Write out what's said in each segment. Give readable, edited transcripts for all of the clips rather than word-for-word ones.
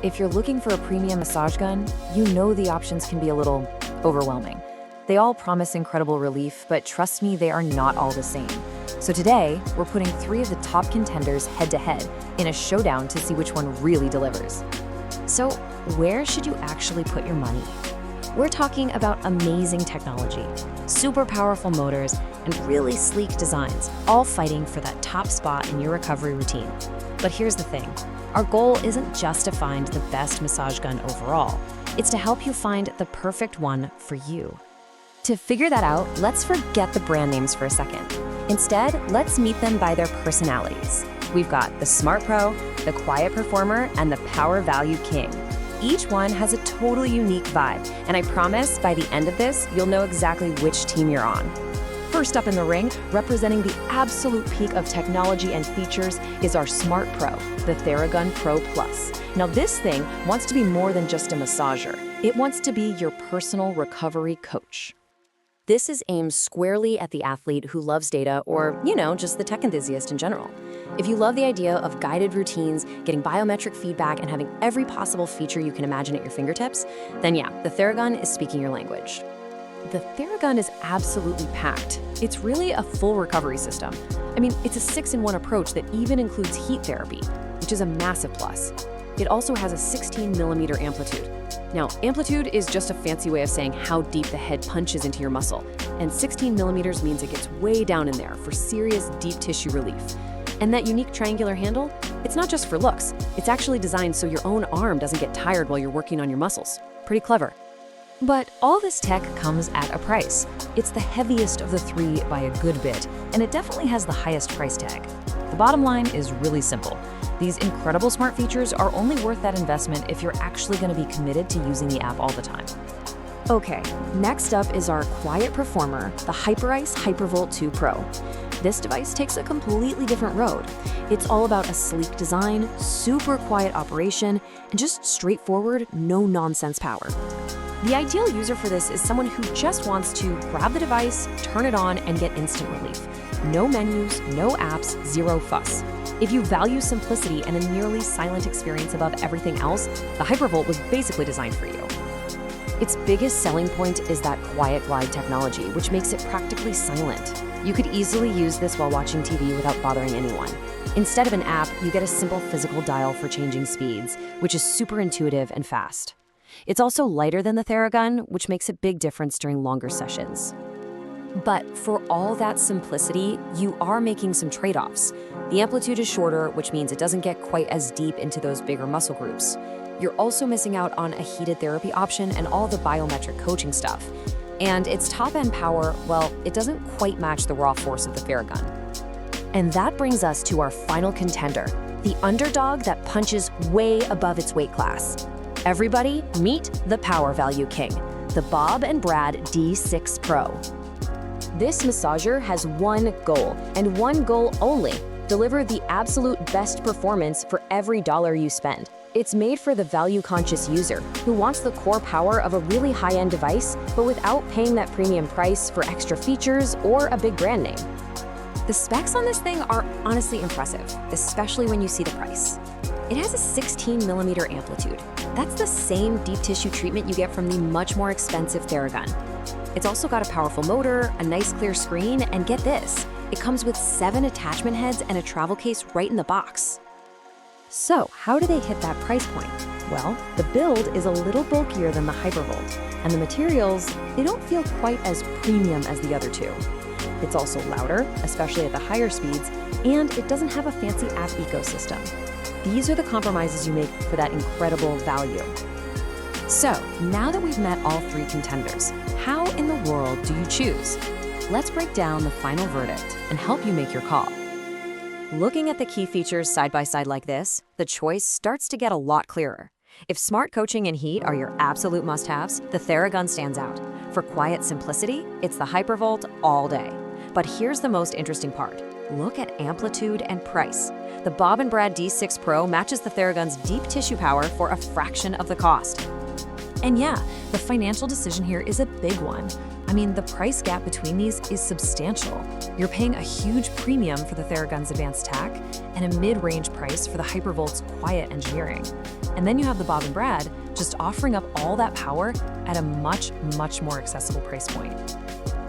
If you're looking for a premium massage gun, you know the options can be a little overwhelming. They all promise incredible relief, but trust me, they are not all the same. So today, we're putting 3 of the top contenders head-to-head in a showdown to see which one really delivers. So, where should you actually put your money? We're talking about amazing technology, super powerful motors, and really sleek designs, all fighting for that top spot in your recovery routine. But here's the thing, our goal isn't just to find the best massage gun overall, it's to help you find the perfect one for you. To figure that out, let's forget the brand names for a second. Instead, let's meet them by their personalities. We've got the Smart Pro, the Quiet Performer, and the Power Value King. Each one has a totally unique vibe, and I promise by the end of this, you'll know exactly which team you're on. First up in the ring, representing the absolute peak of technology and features, is our Smart Pro, the Theragun PRO Plus. Now this thing wants to be more than just a massager. It wants to be your personal recovery coach. This is aimed squarely at the athlete who loves data or, just the tech enthusiast in general. If you love the idea of guided routines, getting biometric feedback, and having every possible feature you can imagine at your fingertips, then yeah, the Theragun is speaking your language. The Theragun is absolutely packed. It's really a full recovery system. I mean, it's a 6-in-1 approach that even includes heat therapy, which is a massive plus. It also has a 16mm amplitude. Now, amplitude is just a fancy way of saying how deep the head punches into your muscle, and 16mm means it gets way down in there for serious deep tissue relief. And that unique triangular handle, it's not just for looks, it's actually designed so your own arm doesn't get tired while you're working on your muscles. Pretty clever. But all this tech comes at a price. It's the heaviest of the 3 by a good bit, and it definitely has the highest price tag. The bottom line is really simple. These incredible smart features are only worth that investment if you're actually going to be committed to using the app all the time. Okay, next up is our quiet performer, the Hyperice Hypervolt 2 Pro. This device takes a completely different road. It's all about a sleek design, super quiet operation, and just straightforward, no-nonsense power. The ideal user for this is someone who just wants to grab the device, turn it on, and get instant relief. No menus, no apps, zero fuss. If you value simplicity and a nearly silent experience above everything else, the Hypervolt was basically designed for you. Its biggest selling point is that quiet glide technology, which makes it practically silent. You could easily use this while watching TV without bothering anyone. Instead of an app, you get a simple physical dial for changing speeds, which is super intuitive and fast. It's also lighter than the Theragun, which makes a big difference during longer sessions. But for all that simplicity, you are making some trade-offs. The amplitude is shorter, which means it doesn't get quite as deep into those bigger muscle groups. You're also missing out on a heated therapy option and all the biometric coaching stuff. And its top-end power, well, it doesn't quite match the raw force of the Theragun. And that brings us to our final contender, the underdog that punches way above its weight class. Everybody, meet the Power Value King, the Bob and Brad D6 Pro. This massager has one goal, and one goal only: deliver the absolute best performance for every dollar you spend. It's made for the value-conscious user who wants the core power of a really high-end device, but without paying that premium price for extra features or a big brand name. The specs on this thing are honestly impressive, especially when you see the price. It has a 16mm amplitude. That's the same deep tissue treatment you get from the much more expensive Theragun. It's also got a powerful motor, a nice clear screen, and get this, it comes with 7 attachment heads and a travel case right in the box. So, how do they hit that price point? Well, the build is a little bulkier than the Hypervolt, and the materials, they don't feel quite as premium as the other two. It's also louder, especially at the higher speeds, and it doesn't have a fancy app ecosystem. These are the compromises you make for that incredible value. So, now that we've met all 3 contenders, how in the world do you choose? Let's break down the final verdict and help you make your call. Looking at the key features side by side like this, the choice starts to get a lot clearer. If smart coaching and heat are your absolute must-haves, the Theragun stands out. For quiet simplicity, it's the Hypervolt all day. But here's the most interesting part. Look at amplitude and price. The Bob and Brad D6 Pro matches the Theragun's deep tissue power for a fraction of the cost. And yeah, the financial decision here is a big one. I mean, the price gap between these is substantial. You're paying a huge premium for the Theragun's advanced tech and a mid-range price for the Hypervolt's quiet engineering. And then you have the Bob and Brad just offering up all that power at a much, much more accessible price point.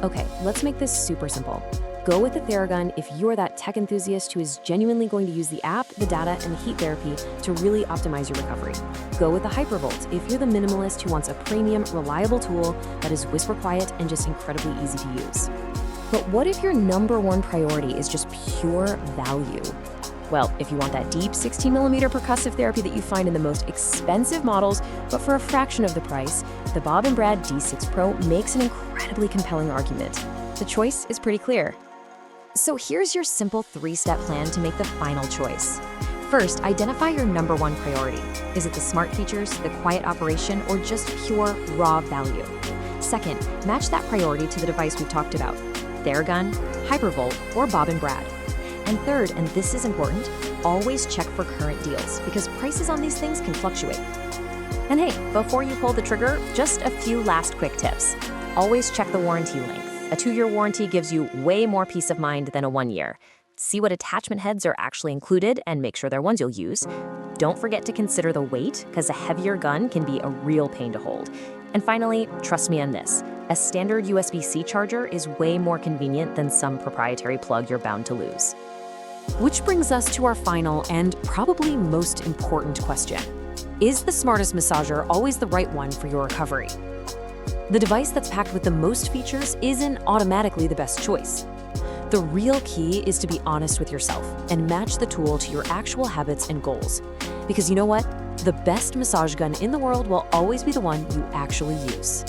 Okay, let's make this super simple. Go with the Theragun if you're that tech enthusiast who is genuinely going to use the app, the data, and the heat therapy to really optimize your recovery. Go with the Hypervolt if you're the minimalist who wants a premium, reliable tool that is whisper quiet and just incredibly easy to use. But what if your number one priority is just pure value? Well, if you want that deep 16mm percussive therapy that you find in the most expensive models, but for a fraction of the price, the Bob and Brad D6 Pro makes an incredibly compelling argument. The choice is pretty clear. So here's your simple 3-step plan to make the final choice. First, identify your number one priority. Is it the smart features, the quiet operation, or just pure raw value? Second, match that priority to the device we've talked about, Theragun, Hypervolt, or Bob and Brad. And third, and this is important, always check for current deals because prices on these things can fluctuate. And hey, before you pull the trigger, just a few last quick tips. Always check the warranty length. A 2-year warranty gives you way more peace of mind than a 1-year. See what attachment heads are actually included and make sure they're ones you'll use. Don't forget to consider the weight, because a heavier gun can be a real pain to hold. And finally, trust me on this, a standard USB-C charger is way more convenient than some proprietary plug you're bound to lose. Which brings us to our final and probably most important question. Is the smartest massager always the right one for your recovery? The device that's packed with the most features isn't automatically the best choice. The real key is to be honest with yourself and match the tool to your actual habits and goals. Because you know what? The best massage gun in the world will always be the one you actually use.